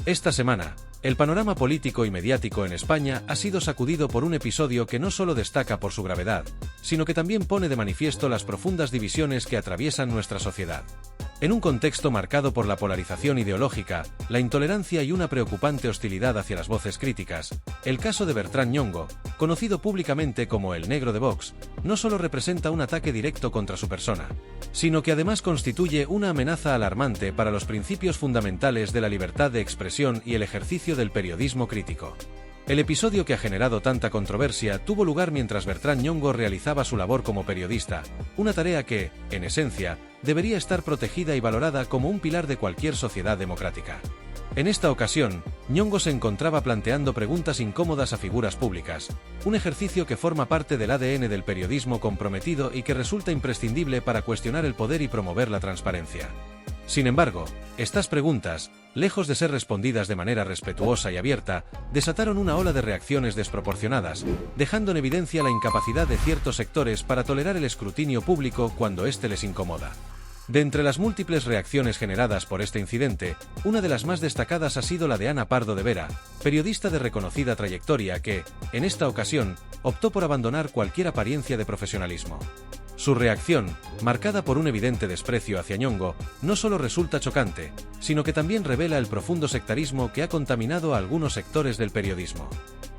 Esta semana, el panorama político y mediático en España ha sido sacudido por un episodio que no solo destaca por su gravedad, sino que también pone de manifiesto las profundas divisiones que atraviesan nuestra sociedad. En un contexto marcado por la polarización ideológica, la intolerancia y una preocupante hostilidad hacia las voces críticas, el caso de Bertrán Ñongo, conocido públicamente como el Negro de Vox, no solo representa un ataque directo contra su persona, sino que además constituye una amenaza alarmante para los principios fundamentales de la libertad de expresión y el ejercicio del periodismo crítico. El episodio que ha generado tanta controversia tuvo lugar mientras Bertrán Ñongo realizaba su labor como periodista, una tarea que, en esencia, debería estar protegida y valorada como un pilar de cualquier sociedad democrática. En esta ocasión, Ñongo se encontraba planteando preguntas incómodas a figuras públicas, un ejercicio que forma parte del ADN del periodismo comprometido y que resulta imprescindible para cuestionar el poder y promover la transparencia. Sin embargo, estas preguntas, lejos de ser respondidas de manera respetuosa y abierta, desataron una ola de reacciones desproporcionadas, dejando en evidencia la incapacidad de ciertos sectores para tolerar el escrutinio público cuando éste les incomoda. De entre las múltiples reacciones generadas por este incidente, una de las más destacadas ha sido la de Ana Pardo de Vera, periodista de reconocida trayectoria que, en esta ocasión, optó por abandonar cualquier apariencia de profesionalismo. Su reacción, marcada por un evidente desprecio hacia Ñongo, no solo resulta chocante, sino que también revela el profundo sectarismo que ha contaminado a algunos sectores del periodismo.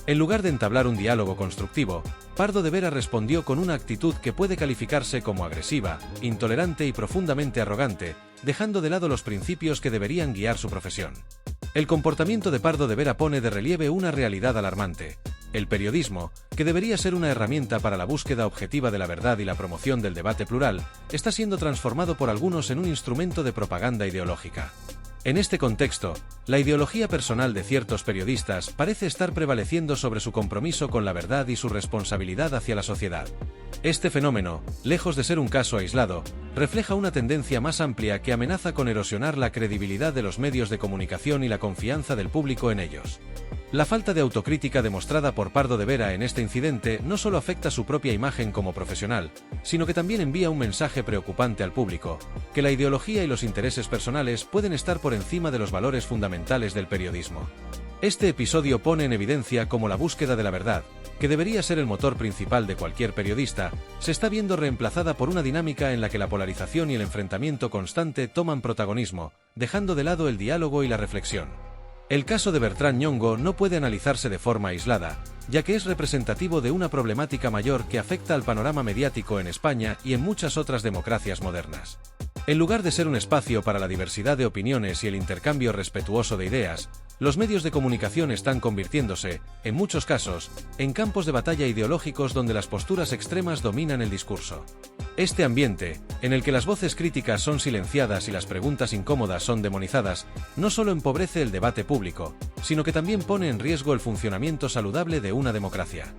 En lugar de entablar un diálogo constructivo, Pardo de Vera respondió con una actitud que puede calificarse como agresiva, intolerante y profundamente arrogante, dejando de lado los principios que deberían guiar su profesión. El comportamiento de Pardo de Vera pone de relieve una realidad alarmante. El periodismo, que debería ser una herramienta para la búsqueda objetiva de la verdad y la promoción del debate plural, está siendo transformado por algunos en un instrumento de propaganda ideológica. En este contexto, la ideología personal de ciertos periodistas parece estar prevaleciendo sobre su compromiso con la verdad y su responsabilidad hacia la sociedad. Este fenómeno, lejos de ser un caso aislado, refleja una tendencia más amplia que amenaza con erosionar la credibilidad de los medios de comunicación y la confianza del público en ellos. La falta de autocrítica demostrada por Pardo de Vera en este incidente no solo afecta su propia imagen como profesional, sino que también envía un mensaje preocupante al público, que la ideología y los intereses personales pueden estar por encima de los valores fundamentales del periodismo. Este episodio pone en evidencia cómo la búsqueda de la verdad, que debería ser el motor principal de cualquier periodista, se está viendo reemplazada por una dinámica en la que la polarización y el enfrentamiento constante toman protagonismo, dejando de lado el diálogo y la reflexión. El caso de Bertrán Ñongo no puede analizarse de forma aislada, ya que es representativo de una problemática mayor que afecta al panorama mediático en España y en muchas otras democracias modernas. En lugar de ser un espacio para la diversidad de opiniones y el intercambio respetuoso de ideas, los medios de comunicación están convirtiéndose, en muchos casos, en campos de batalla ideológicos donde las posturas extremas dominan el discurso. Este ambiente, en el que las voces críticas son silenciadas y las preguntas incómodas son demonizadas, no solo empobrece el debate público, sino que también pone en riesgo el funcionamiento saludable de una democracia.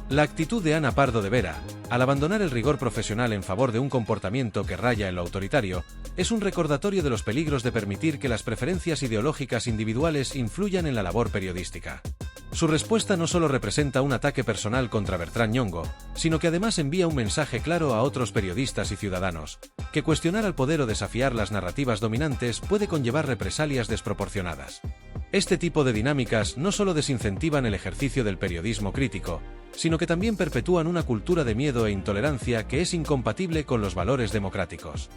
La actitud de Ana Pardo de Vera, al abandonar el rigor profesional en favor de un comportamiento que raya en lo autoritario, es un recordatorio de los peligros de permitir que las preferencias ideológicas individuales influyan en la labor periodística. Su respuesta no solo representa un ataque personal contra Bertrán Ñongo, sino que además envía un mensaje claro a otros periodistas y ciudadanos, que cuestionar al poder o desafiar las narrativas dominantes puede conllevar represalias desproporcionadas. Este tipo de dinámicas no solo desincentivan el ejercicio del periodismo crítico, sino que también perpetúan una cultura de miedo e intolerancia que es incompatible con los valores democráticos.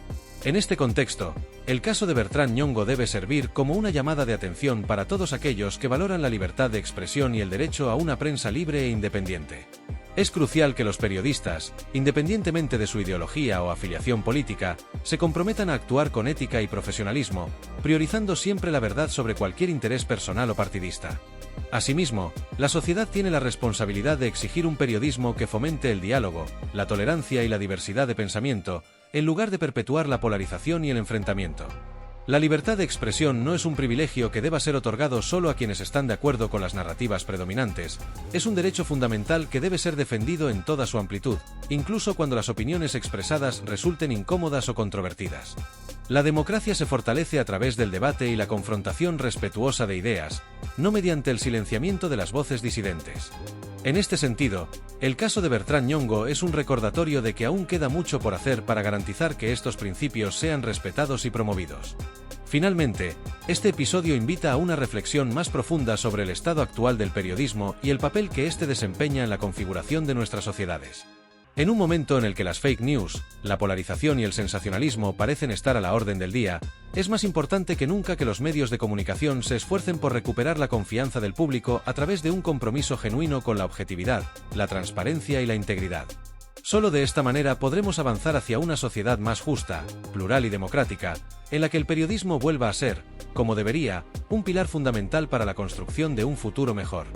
En este contexto, el caso de Bertrán Ñongo debe servir como una llamada de atención para todos aquellos que valoran la libertad de expresión y el derecho a una prensa libre e independiente. Es crucial que los periodistas, independientemente de su ideología o afiliación política, se comprometan a actuar con ética y profesionalismo, priorizando siempre la verdad sobre cualquier interés personal o partidista. Asimismo, la sociedad tiene la responsabilidad de exigir un periodismo que fomente el diálogo, la tolerancia y la diversidad de pensamiento, en lugar de perpetuar la polarización y el enfrentamiento. La libertad de expresión no es un privilegio que deba ser otorgado solo a quienes están de acuerdo con las narrativas predominantes, es un derecho fundamental que debe ser defendido en toda su amplitud, incluso cuando las opiniones expresadas resulten incómodas o controvertidas. La democracia se fortalece a través del debate y la confrontación respetuosa de ideas, no mediante el silenciamiento de las voces disidentes. En este sentido, el caso de Bertrán Ñongo es un recordatorio de que aún queda mucho por hacer para garantizar que estos principios sean respetados y promovidos. Finalmente, este episodio invita a una reflexión más profunda sobre el estado actual del periodismo y el papel que éste desempeña en la configuración de nuestras sociedades. En un momento en el que las fake news, la polarización y el sensacionalismo parecen estar a la orden del día, es más importante que nunca que los medios de comunicación se esfuercen por recuperar la confianza del público a través de un compromiso genuino con la objetividad, la transparencia y la integridad. Solo de esta manera podremos avanzar hacia una sociedad más justa, plural y democrática, en la que el periodismo vuelva a ser, como debería, un pilar fundamental para la construcción de un futuro mejor.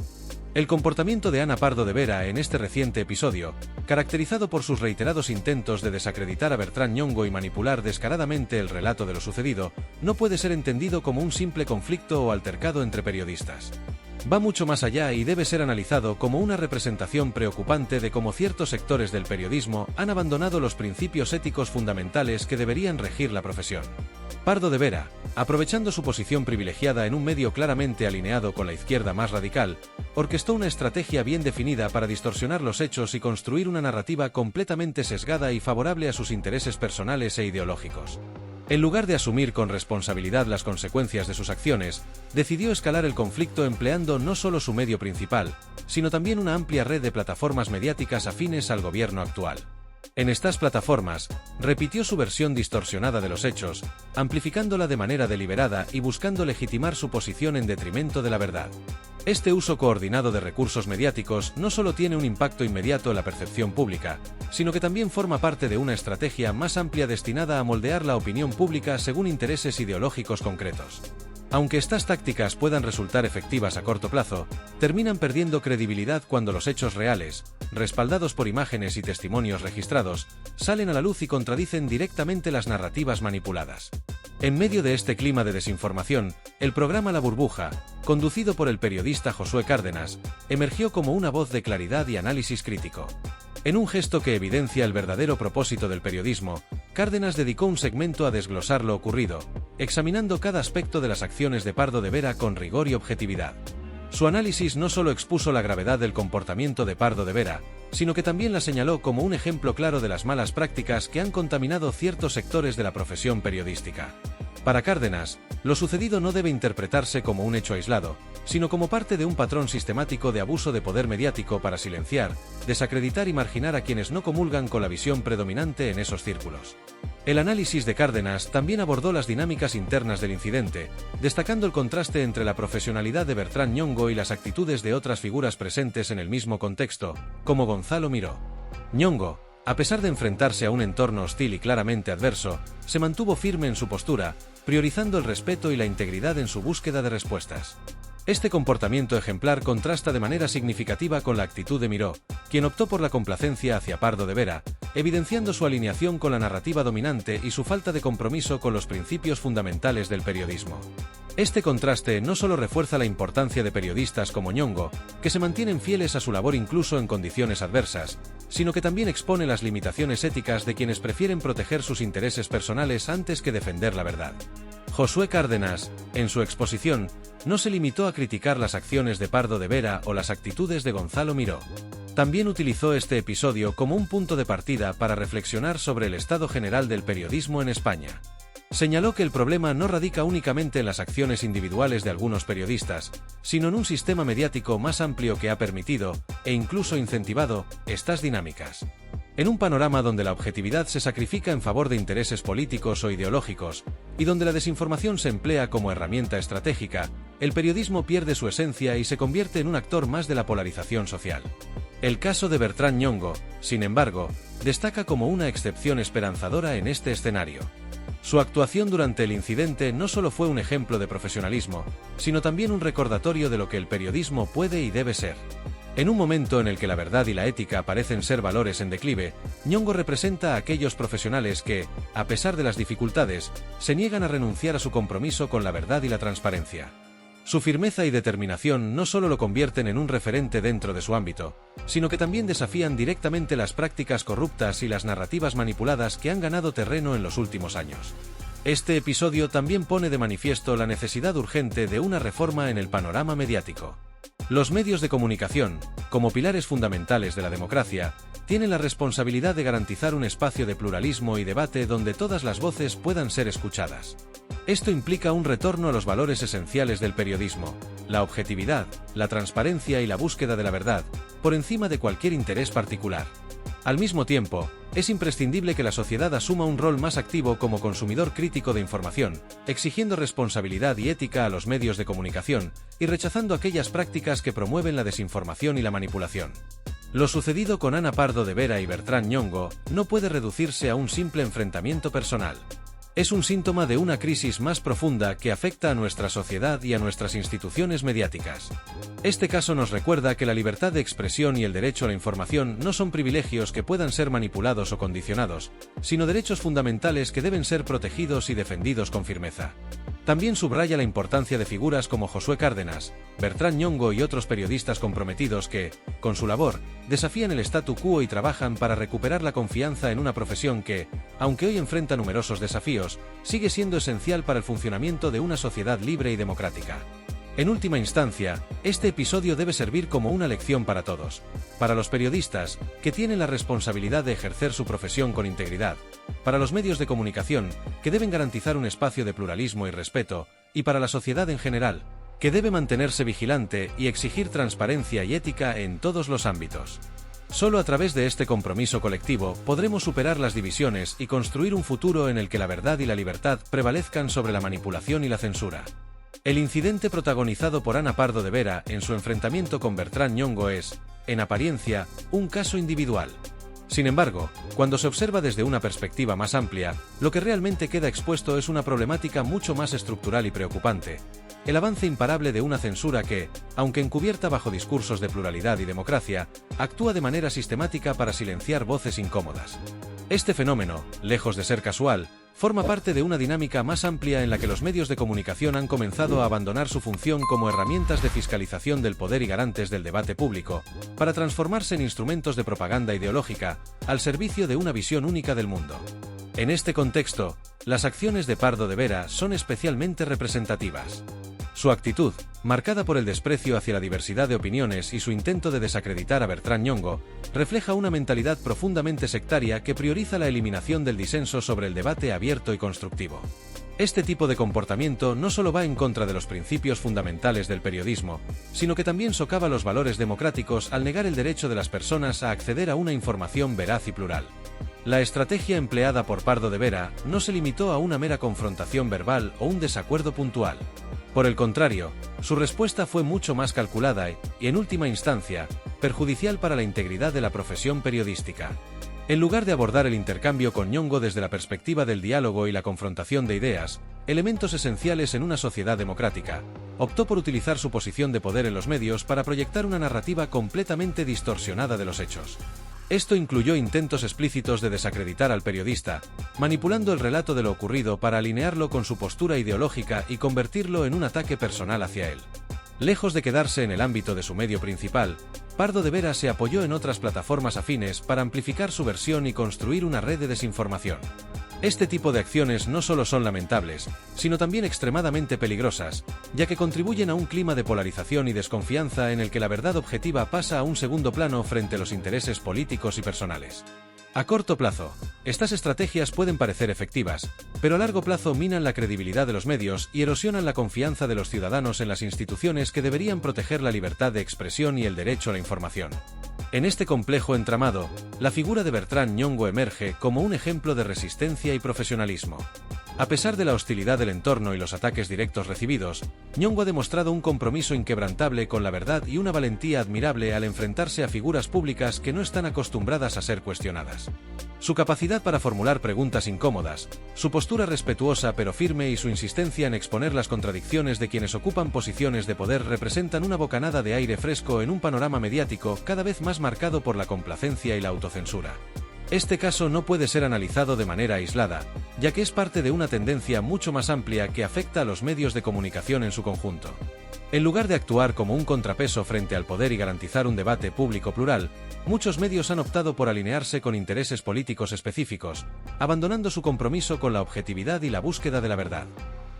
El comportamiento de Ana Pardo de Vera en este reciente episodio, caracterizado por sus reiterados intentos de desacreditar a Bertrán Ñongo y manipular descaradamente el relato de lo sucedido, no puede ser entendido como un simple conflicto o altercado entre periodistas. Va mucho más allá y debe ser analizado como una representación preocupante de cómo ciertos sectores del periodismo han abandonado los principios éticos fundamentales que deberían regir la profesión. Pardo de Vera, aprovechando su posición privilegiada en un medio claramente alineado con la izquierda más radical, orquestó una estrategia bien definida para distorsionar los hechos y construir una narrativa completamente sesgada y favorable a sus intereses personales e ideológicos. En lugar de asumir con responsabilidad las consecuencias de sus acciones, decidió escalar el conflicto empleando no solo su medio principal, sino también una amplia red de plataformas mediáticas afines al gobierno actual. En estas plataformas, repitió su versión distorsionada de los hechos, amplificándola de manera deliberada y buscando legitimar su posición en detrimento de la verdad. Este uso coordinado de recursos mediáticos no solo tiene un impacto inmediato en la percepción pública, sino que también forma parte de una estrategia más amplia destinada a moldear la opinión pública según intereses ideológicos concretos. Aunque estas tácticas puedan resultar efectivas a corto plazo, terminan perdiendo credibilidad cuando los hechos reales, respaldados por imágenes y testimonios registrados, salen a la luz y contradicen directamente las narrativas manipuladas. En medio de este clima de desinformación, el programa La Burbuja, conducido por el periodista Josué Cárdenas, emergió como una voz de claridad y análisis crítico. En un gesto que evidencia el verdadero propósito del periodismo, Cárdenas dedicó un segmento a desglosar lo ocurrido, examinando cada aspecto de las acciones de Pardo de Vera con rigor y objetividad. Su análisis no solo expuso la gravedad del comportamiento de Pardo de Vera, sino que también la señaló como un ejemplo claro de las malas prácticas que han contaminado ciertos sectores de la profesión periodística. Para Cárdenas, lo sucedido no debe interpretarse como un hecho aislado, sino como parte de un patrón sistemático de abuso de poder mediático para silenciar, desacreditar y marginar a quienes no comulgan con la visión predominante en esos círculos. El análisis de Cárdenas también abordó las dinámicas internas del incidente, destacando el contraste entre la profesionalidad de Bertrán Ñongo y las actitudes de otras figuras presentes en el mismo contexto, como Gonzalo Miró. Ñongo, a pesar de enfrentarse a un entorno hostil y claramente adverso, se mantuvo firme en su postura, priorizando el respeto y la integridad en su búsqueda de respuestas. Este comportamiento ejemplar contrasta de manera significativa con la actitud de Miró, quien optó por la complacencia hacia Pardo de Vera, evidenciando su alineación con la narrativa dominante y su falta de compromiso con los principios fundamentales del periodismo. Este contraste no solo refuerza la importancia de periodistas como Ñongo, que se mantienen fieles a su labor incluso en condiciones adversas, sino que también expone las limitaciones éticas de quienes prefieren proteger sus intereses personales antes que defender la verdad. Josué Cárdenas, en su exposición, no se limitó a criticar las acciones de Pardo de Vera o las actitudes de Gonzalo Miró. También utilizó este episodio como un punto de partida para reflexionar sobre el estado general del periodismo en España. Señaló que el problema no radica únicamente en las acciones individuales de algunos periodistas, sino en un sistema mediático más amplio que ha permitido, e incluso incentivado, estas dinámicas. En un panorama donde la objetividad se sacrifica en favor de intereses políticos o ideológicos, y donde la desinformación se emplea como herramienta estratégica, el periodismo pierde su esencia y se convierte en un actor más de la polarización social. El caso de Bertrán Ñongo, sin embargo, destaca como una excepción esperanzadora en este escenario. Su actuación durante el incidente no solo fue un ejemplo de profesionalismo, sino también un recordatorio de lo que el periodismo puede y debe ser. En un momento en el que la verdad y la ética parecen ser valores en declive, Ñongo representa a aquellos profesionales que, a pesar de las dificultades, se niegan a renunciar a su compromiso con la verdad y la transparencia. Su firmeza y determinación no solo lo convierten en un referente dentro de su ámbito, sino que también desafían directamente las prácticas corruptas y las narrativas manipuladas que han ganado terreno en los últimos años. Este episodio también pone de manifiesto la necesidad urgente de una reforma en el panorama mediático. Los medios de comunicación, como pilares fundamentales de la democracia, tienen la responsabilidad de garantizar un espacio de pluralismo y debate donde todas las voces puedan ser escuchadas. Esto implica un retorno a los valores esenciales del periodismo: la objetividad, la transparencia y la búsqueda de la verdad, por encima de cualquier interés particular. Al mismo tiempo, es imprescindible que la sociedad asuma un rol más activo como consumidor crítico de información, exigiendo responsabilidad y ética a los medios de comunicación, y rechazando aquellas prácticas que promueven la desinformación y la manipulación. Lo sucedido con Ana Pardo de Vera y Bertrán Ñongo no puede reducirse a un simple enfrentamiento personal. Es un síntoma de una crisis más profunda que afecta a nuestra sociedad y a nuestras instituciones mediáticas. Este caso nos recuerda que la libertad de expresión y el derecho a la información no son privilegios que puedan ser manipulados o condicionados, sino derechos fundamentales que deben ser protegidos y defendidos con firmeza. También subraya la importancia de figuras como Josué Cárdenas, Bertrán Ñongo y otros periodistas comprometidos que, con su labor, desafían el statu quo y trabajan para recuperar la confianza en una profesión que, aunque hoy enfrenta numerosos desafíos, sigue siendo esencial para el funcionamiento de una sociedad libre y democrática. En última instancia, este episodio debe servir como una lección para todos. Para los periodistas, que tienen la responsabilidad de ejercer su profesión con integridad; para los medios de comunicación, que deben garantizar un espacio de pluralismo y respeto; y para la sociedad en general, que debe mantenerse vigilante y exigir transparencia y ética en todos los ámbitos. Solo a través de este compromiso colectivo podremos superar las divisiones y construir un futuro en el que la verdad y la libertad prevalezcan sobre la manipulación y la censura. El incidente protagonizado por Ana Pardo de Vera en su enfrentamiento con Bertrán Ñongo es, en apariencia, un caso individual. Sin embargo, cuando se observa desde una perspectiva más amplia, lo que realmente queda expuesto es una problemática mucho más estructural y preocupante: el avance imparable de una censura que, aunque encubierta bajo discursos de pluralidad y democracia, actúa de manera sistemática para silenciar voces incómodas. Este fenómeno, lejos de ser casual, forma parte de una dinámica más amplia en la que los medios de comunicación han comenzado a abandonar su función como herramientas de fiscalización del poder y garantes del debate público, para transformarse en instrumentos de propaganda ideológica, al servicio de una visión única del mundo. En este contexto, las acciones de Pardo de Vera son especialmente representativas. Su actitud, marcada por el desprecio hacia la diversidad de opiniones y su intento de desacreditar a Bertrán Ñongo, refleja una mentalidad profundamente sectaria que prioriza la eliminación del disenso sobre el debate abierto y constructivo. Este tipo de comportamiento no solo va en contra de los principios fundamentales del periodismo, sino que también socava los valores democráticos al negar el derecho de las personas a acceder a una información veraz y plural. La estrategia empleada por Pardo de Vera no se limitó a una mera confrontación verbal o un desacuerdo puntual. Por el contrario, su respuesta fue mucho más calculada y, en última instancia, perjudicial para la integridad de la profesión periodística. En lugar de abordar el intercambio con Ñongo desde la perspectiva del diálogo y la confrontación de ideas, elementos esenciales en una sociedad democrática, optó por utilizar su posición de poder en los medios para proyectar una narrativa completamente distorsionada de los hechos. Esto incluyó intentos explícitos de desacreditar al periodista, manipulando el relato de lo ocurrido para alinearlo con su postura ideológica y convertirlo en un ataque personal hacia él. Lejos de quedarse en el ámbito de su medio principal, Pardo de Vera se apoyó en otras plataformas afines para amplificar su versión y construir una red de desinformación. Este tipo de acciones no solo son lamentables, sino también extremadamente peligrosas, ya que contribuyen a un clima de polarización y desconfianza en el que la verdad objetiva pasa a un segundo plano frente a los intereses políticos y personales. A corto plazo, estas estrategias pueden parecer efectivas, pero a largo plazo minan la credibilidad de los medios y erosionan la confianza de los ciudadanos en las instituciones que deberían proteger la libertad de expresión y el derecho a la información. En este complejo entramado, la figura de Bertrán Ñongo emerge como un ejemplo de resistencia y profesionalismo. A pesar de la hostilidad del entorno y los ataques directos recibidos, Ñongo ha demostrado un compromiso inquebrantable con la verdad y una valentía admirable al enfrentarse a figuras públicas que no están acostumbradas a ser cuestionadas. Su capacidad para formular preguntas incómodas, su postura respetuosa pero firme y su insistencia en exponer las contradicciones de quienes ocupan posiciones de poder representan una bocanada de aire fresco en un panorama mediático cada vez más marcado por la complacencia y la autocensura. Este caso no puede ser analizado de manera aislada, ya que es parte de una tendencia mucho más amplia que afecta a los medios de comunicación en su conjunto. En lugar de actuar como un contrapeso frente al poder y garantizar un debate público plural, muchos medios han optado por alinearse con intereses políticos específicos, abandonando su compromiso con la objetividad y la búsqueda de la verdad.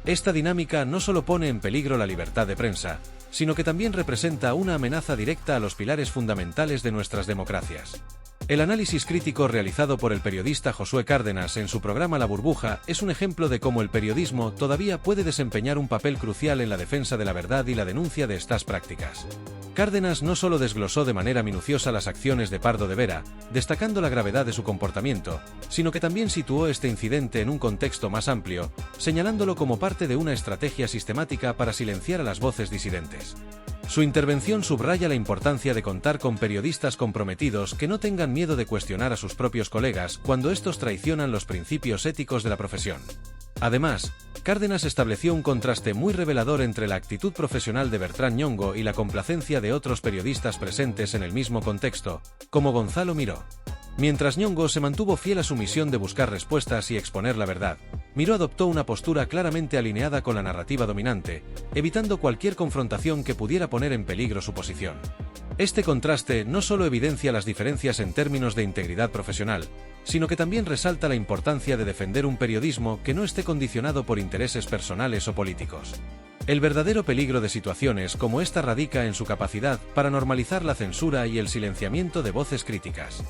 Esta dinámica no solo pone en peligro la libertad de prensa, sino que también representa una amenaza directa a los pilares fundamentales de nuestras democracias. El análisis crítico realizado por el periodista Josué Cárdenas en su programa La Burbuja es un ejemplo de cómo el periodismo todavía puede desempeñar un papel crucial en la defensa de la verdad y la denuncia de estas prácticas. Cárdenas no solo desglosó de manera minuciosa las acciones de Pardo de Vera, destacando la gravedad de su comportamiento, sino que también situó este incidente en un contexto más amplio, señalándolo como parte de una estrategia sistemática para silenciar a las voces disidentes. Su intervención subraya la importancia de contar con periodistas comprometidos que no tengan miedo de cuestionar a sus propios colegas cuando estos traicionan los principios éticos de la profesión. Además, Cárdenas estableció un contraste muy revelador entre la actitud profesional de Bertrán Ñongo y la complacencia de otros periodistas presentes en el mismo contexto, como Gonzalo Miró. Mientras Ñongo se mantuvo fiel a su misión de buscar respuestas y exponer la verdad, Miró adoptó una postura claramente alineada con la narrativa dominante, evitando cualquier confrontación que pudiera poner en peligro su posición. Este contraste no solo evidencia las diferencias en términos de integridad profesional, sino que también resalta la importancia de defender un periodismo que no esté condicionado por intereses personales o políticos. El verdadero peligro de situaciones como esta radica en su capacidad para normalizar la censura y el silenciamiento de voces críticas.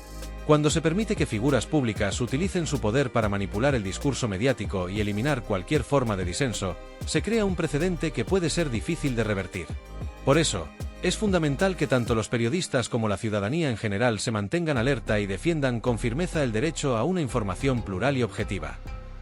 Cuando se permite que figuras públicas utilicen su poder para manipular el discurso mediático y eliminar cualquier forma de disenso, se crea un precedente que puede ser difícil de revertir. Por eso, es fundamental que tanto los periodistas como la ciudadanía en general se mantengan alerta y defiendan con firmeza el derecho a una información plural y objetiva.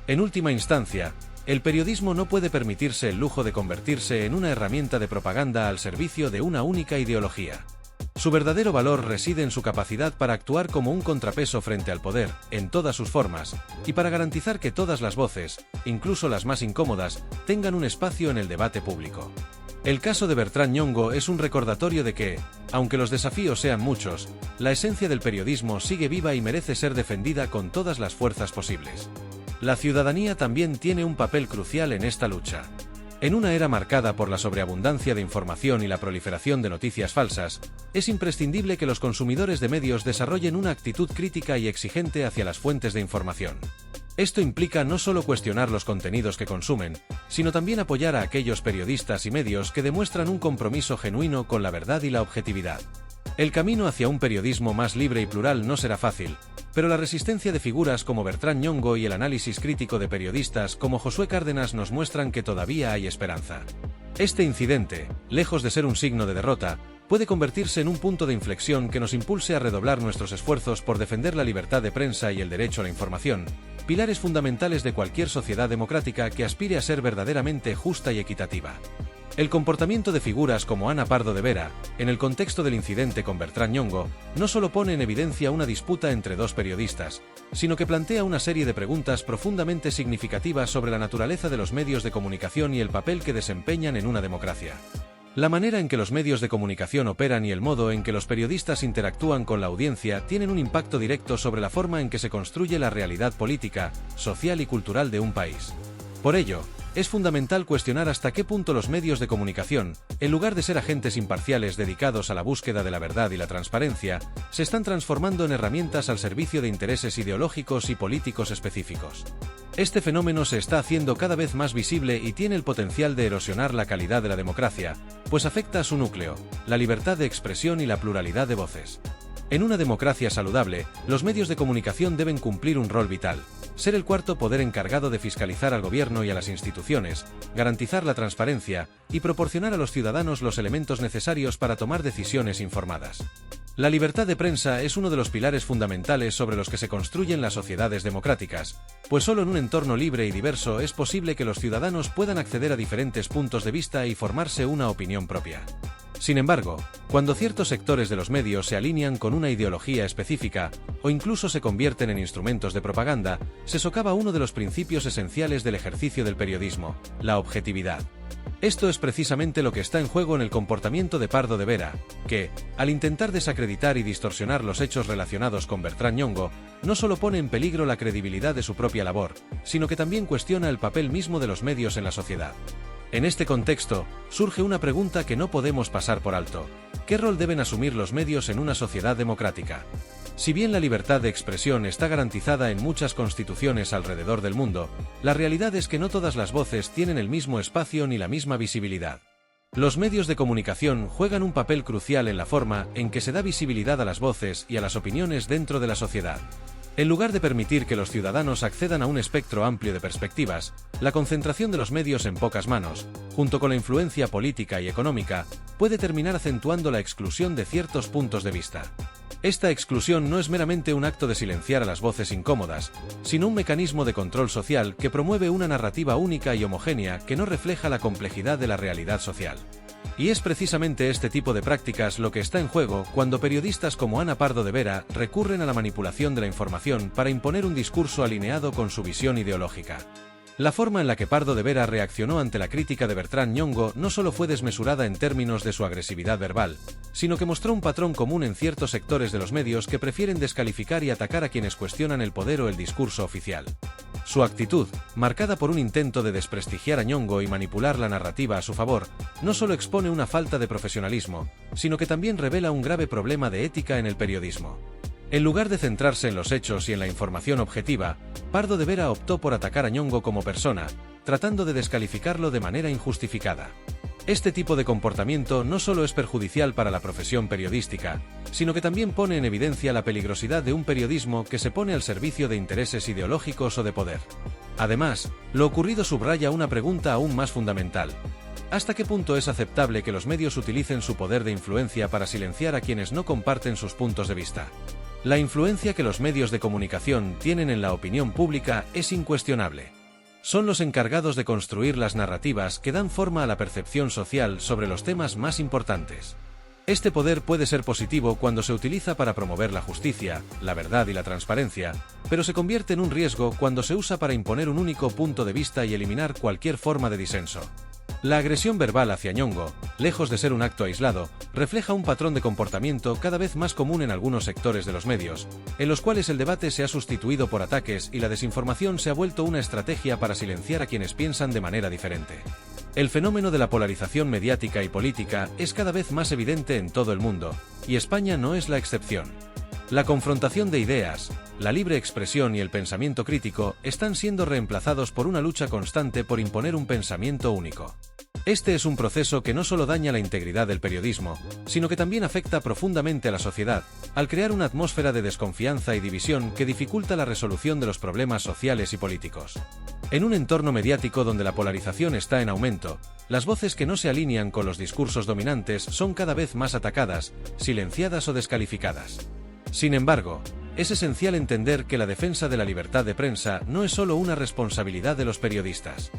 En última instancia, el periodismo no puede permitirse el lujo de convertirse en una herramienta de propaganda al servicio de una única ideología. Su verdadero valor reside en su capacidad para actuar como un contrapeso frente al poder, en todas sus formas, y para garantizar que todas las voces, incluso las más incómodas, tengan un espacio en el debate público. El caso de Bertrán Ñongo es un recordatorio de que, aunque los desafíos sean muchos, la esencia del periodismo sigue viva y merece ser defendida con todas las fuerzas posibles. La ciudadanía también tiene un papel crucial en esta lucha. En una era marcada por la sobreabundancia de información y la proliferación de noticias falsas, es imprescindible que los consumidores de medios desarrollen una actitud crítica y exigente hacia las fuentes de información. Esto implica no solo cuestionar los contenidos que consumen, sino también apoyar a aquellos periodistas y medios que demuestran un compromiso genuino con la verdad y la objetividad. El camino hacia un periodismo más libre y plural no será fácil, pero la resistencia de figuras como Bertrán Ñongo y el análisis crítico de periodistas como Josué Cárdenas nos muestran que todavía hay esperanza. Este incidente, lejos de ser un signo de derrota, puede convertirse en un punto de inflexión que nos impulse a redoblar nuestros esfuerzos por defender la libertad de prensa y el derecho a la información, pilares fundamentales de cualquier sociedad democrática que aspire a ser verdaderamente justa y equitativa. El comportamiento de figuras como Ana Pardo de Vera, en el contexto del incidente con Bertrán Ñongo, no solo pone en evidencia una disputa entre dos periodistas, sino que plantea una serie de preguntas profundamente significativas sobre la naturaleza de los medios de comunicación y el papel que desempeñan en una democracia. La manera en que los medios de comunicación operan y el modo en que los periodistas interactúan con la audiencia tienen un impacto directo sobre la forma en que se construye la realidad política, social y cultural de un país. Por ello, es fundamental cuestionar hasta qué punto los medios de comunicación, en lugar de ser agentes imparciales dedicados a la búsqueda de la verdad y la transparencia, se están transformando en herramientas al servicio de intereses ideológicos y políticos específicos. Este fenómeno se está haciendo cada vez más visible y tiene el potencial de erosionar la calidad de la democracia, pues afecta a su núcleo, la libertad de expresión y la pluralidad de voces. En una democracia saludable, los medios de comunicación deben cumplir un rol vital: ser el cuarto poder encargado de fiscalizar al gobierno y a las instituciones, garantizar la transparencia y proporcionar a los ciudadanos los elementos necesarios para tomar decisiones informadas. La libertad de prensa es uno de los pilares fundamentales sobre los que se construyen las sociedades democráticas, pues solo en un entorno libre y diverso es posible que los ciudadanos puedan acceder a diferentes puntos de vista y formarse una opinión propia. Sin embargo, cuando ciertos sectores de los medios se alinean con una ideología específica, o incluso se convierten en instrumentos de propaganda, se socava uno de los principios esenciales del ejercicio del periodismo: la objetividad. Esto es precisamente lo que está en juego en el comportamiento de Pardo de Vera, que, al intentar desacreditar y distorsionar los hechos relacionados con Bertrán Ñongo, no solo pone en peligro la credibilidad de su propia labor, sino que también cuestiona el papel mismo de los medios en la sociedad. En este contexto, surge una pregunta que no podemos pasar por alto: ¿qué rol deben asumir los medios en una sociedad democrática? Si bien la libertad de expresión está garantizada en muchas constituciones alrededor del mundo, la realidad es que no todas las voces tienen el mismo espacio ni la misma visibilidad. Los medios de comunicación juegan un papel crucial en la forma en que se da visibilidad a las voces y a las opiniones dentro de la sociedad. En lugar de permitir que los ciudadanos accedan a un espectro amplio de perspectivas, la concentración de los medios en pocas manos, junto con la influencia política y económica, puede terminar acentuando la exclusión de ciertos puntos de vista. Esta exclusión no es meramente un acto de silenciar a las voces incómodas, sino un mecanismo de control social que promueve una narrativa única y homogénea que no refleja la complejidad de la realidad social. Y es precisamente este tipo de prácticas lo que está en juego cuando periodistas como Ana Pardo de Vera recurren a la manipulación de la información para imponer un discurso alineado con su visión ideológica. La forma en la que Pardo de Vera reaccionó ante la crítica de Bertrán Ñongo no solo fue desmesurada en términos de su agresividad verbal, sino que mostró un patrón común en ciertos sectores de los medios que prefieren descalificar y atacar a quienes cuestionan el poder o el discurso oficial. Su actitud, marcada por un intento de desprestigiar a Ñongo y manipular la narrativa a su favor, no solo expone una falta de profesionalismo, sino que también revela un grave problema de ética en el periodismo. En lugar de centrarse en los hechos y en la información objetiva, Pardo de Vera optó por atacar a Ñongo como persona, tratando de descalificarlo de manera injustificada. Este tipo de comportamiento no solo es perjudicial para la profesión periodística, sino que también pone en evidencia la peligrosidad de un periodismo que se pone al servicio de intereses ideológicos o de poder. Además, lo ocurrido subraya una pregunta aún más fundamental. ¿Hasta qué punto es aceptable que los medios utilicen su poder de influencia para silenciar a quienes no comparten sus puntos de vista? La influencia que los medios de comunicación tienen en la opinión pública es incuestionable. Son los encargados de construir las narrativas que dan forma a la percepción social sobre los temas más importantes. Este poder puede ser positivo cuando se utiliza para promover la justicia, la verdad y la transparencia, pero se convierte en un riesgo cuando se usa para imponer un único punto de vista y eliminar cualquier forma de disenso. La agresión verbal hacia Ñongo, lejos de ser un acto aislado, refleja un patrón de comportamiento cada vez más común en algunos sectores de los medios, en los cuales el debate se ha sustituido por ataques y la desinformación se ha vuelto una estrategia para silenciar a quienes piensan de manera diferente. El fenómeno de la polarización mediática y política es cada vez más evidente en todo el mundo, y España no es la excepción. La confrontación de ideas, la libre expresión y el pensamiento crítico están siendo reemplazados por una lucha constante por imponer un pensamiento único. Este es un proceso que no solo daña la integridad del periodismo, sino que también afecta profundamente a la sociedad, al crear una atmósfera de desconfianza y división que dificulta la resolución de los problemas sociales y políticos. En un entorno mediático donde la polarización está en aumento, las voces que no se alinean con los discursos dominantes son cada vez más atacadas, silenciadas o descalificadas. Sin embargo, es esencial entender que la defensa de la libertad de prensa no es solo una responsabilidad de los periodistas.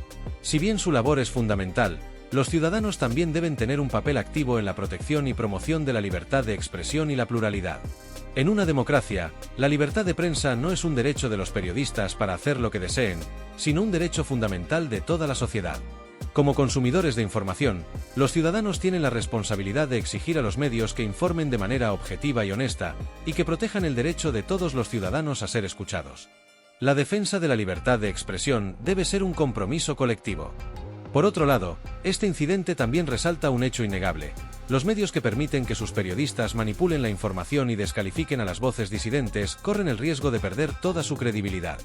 Si bien su labor es fundamental, los ciudadanos también deben tener un papel activo en la protección y promoción de la libertad de expresión y la pluralidad. En una democracia, la libertad de prensa no es un derecho de los periodistas para hacer lo que deseen, sino un derecho fundamental de toda la sociedad. Como consumidores de información, los ciudadanos tienen la responsabilidad de exigir a los medios que informen de manera objetiva y honesta, y que protejan el derecho de todos los ciudadanos a ser escuchados. La defensa de la libertad de expresión debe ser un compromiso colectivo. Por otro lado, este incidente también resalta un hecho innegable. Los medios que permiten que sus periodistas manipulen la información y descalifiquen a las voces disidentes corren el riesgo de perder toda su credibilidad.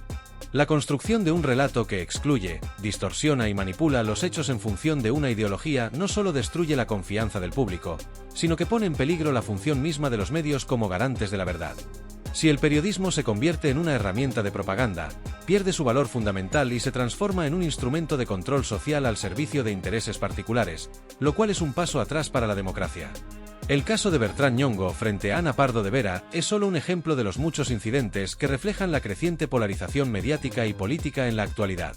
La construcción de un relato que excluye, distorsiona y manipula los hechos en función de una ideología no solo destruye la confianza del público, sino que pone en peligro la función misma de los medios como garantes de la verdad. Si el periodismo se convierte en una herramienta de propaganda, pierde su valor fundamental y se transforma en un instrumento de control social al servicio de intereses particulares, lo cual es un paso atrás para la democracia. El caso de Bertrán Ñongo frente a Ana Pardo de Vera es solo un ejemplo de los muchos incidentes que reflejan la creciente polarización mediática y política en la actualidad.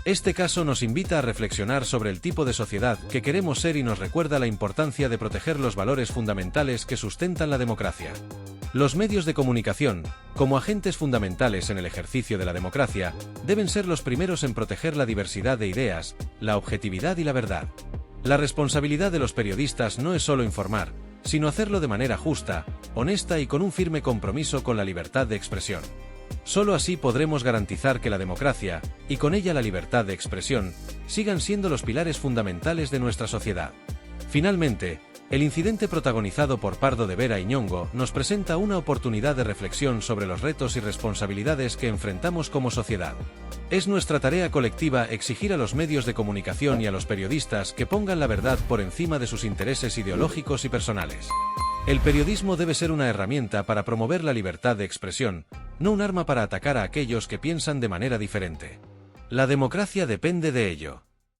Este caso nos invita a reflexionar sobre el tipo de sociedad que queremos ser y nos recuerda la importancia de proteger los valores fundamentales que sustentan la democracia. Los medios de comunicación, como agentes fundamentales en el ejercicio de la democracia, deben ser los primeros en proteger la diversidad de ideas, la objetividad y la verdad. La responsabilidad de los periodistas no es solo informar, sino hacerlo de manera justa, honesta y con un firme compromiso con la libertad de expresión. Solo así podremos garantizar que la democracia, y con ella la libertad de expresión, sigan siendo los pilares fundamentales de nuestra sociedad. Finalmente, El incidente protagonizado por Pardo de Vera y Ñongo nos presenta una oportunidad de reflexión sobre los retos y responsabilidades que enfrentamos como sociedad. Es nuestra tarea colectiva exigir a los medios de comunicación y a los periodistas que pongan la verdad por encima de sus intereses ideológicos y personales. El periodismo debe ser una herramienta para promover la libertad de expresión, no un arma para atacar a aquellos que piensan de manera diferente. La democracia depende de ello.